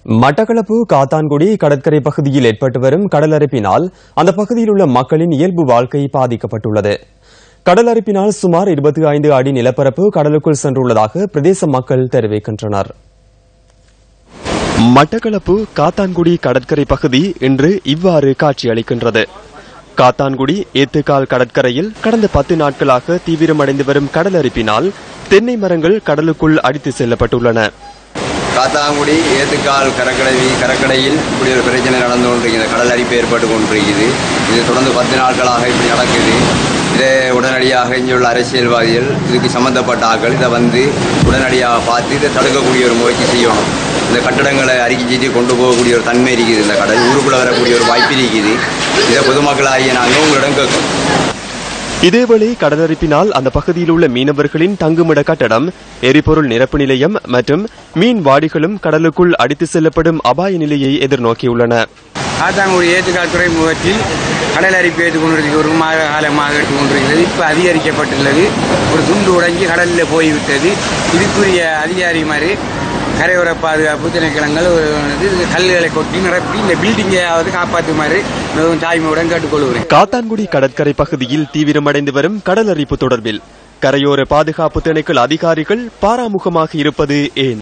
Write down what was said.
மட்டக்களப்பு காத்தான்குடி கடற்கரை பகுதியில் ஏற்பட்டு வரும் கடலரிப்பினால் அந்த பகுதியில் உள்ள மக்களின் இயல்பு வாழ்க்கை பாதிக்கப்பட்டுள்ளது. கடலரிப்பினால் சுமார் 25 அடி நிலப்பரப்பு கடலுக்குள் சென்றுள்ளதாக பிரதேச மக்கள் தெரிவிக்கின்றனர். மட்டக்களப்பு காத்தான்குடி கடற்கரை பகுதி இன்று இவ்வாறு காட்சியளிக்கின்றது. காத்தான்குடி ஏத்துக்கால் கடற்கரையில் கடந்த 10 நாட்களாக தீவிரமடைந்து வரும் கடலரிப்பினால் தென்னை மரங்கள் கடலுக்குள் அடித்து செல்லப்பட்டுள்ளன. காத்தான்குடி ஏத்துக்கால் கடற்கரையில் இப்படி ஒரு பிரச்சனை நடந்து கொண்டிருக்கிறது. கடல் அரிப்பு ஏற்பட்டு கொண்டிருக்கிறது. இது தொடர்ந்து 10 நாட்களாக இப்படி நடக்குது. இதை உடனடியாக இங்குள்ள அரசியல்வாதிகள் இதுக்கு சம்பந்தப்பட்ட ஆட்கள் இதை வந்து உடனடியாக பார்த்து இதை தடுக்கக்கூடிய ஒரு முயற்சி செய்யணும். இந்த கட்டடங்களை அறிக்கை கொண்டு போகக்கூடிய ஒரு தன்மை இருக்குது. இந்த கடல் ஊருக்குள்ள வரக்கூடிய ஒரு வாய்ப்பு இருக்குது. இதை பொதுமக்களாகிய நாங்கள் உங்களிடம் கேட்கணும். இதேவேளை கடலரிப்பினால் அந்த பகுதியில் உள்ள மீனவர்களின் தங்குமிட கட்டடம், எரிபொருள் நிரப்பு நிலையம் மற்றும் மீன் வாடிகளும் கடலுக்குள் அடித்து செல்லப்படும் அபாய நிலையை எதிர்நோக்கியுள்ளன. காத்தான்குடி ஏத்துக்கால் துறைமுகத்தில் கடல் அரிப்பு ஏற்றுக்கொண்டிருக்கிறது. ஒரு மாத காலமாக எடுத்துக்கொண்டிருக்கிறது. இப்போ அதிகரிக்கப்பட்டுள்ளது. ஒரு துண்டு உடைஞ்சி கடலில் போய்விட்டது. இதுக்குரிய அதிகாரி மாதிரி கரையோர பாதுகாப்பு திணைக்களங்கள் கல்லுகளை கொட்டி நிரப்பி இந்த பில்டிங்கையாவது காப்பாற்றுமாறு தாய்மையுடன் கேட்டுக்கொள்கிறேன். காத்தான்குடி கடற்கரை பகுதியில் தீவிரமடைந்து வரும் கடலரிப்பு தொடர்பில் கரையோர பாதுகாப்பு திணைக்கள அதிகாரிகள் பாராமுகமாக இருப்பது ஏன்?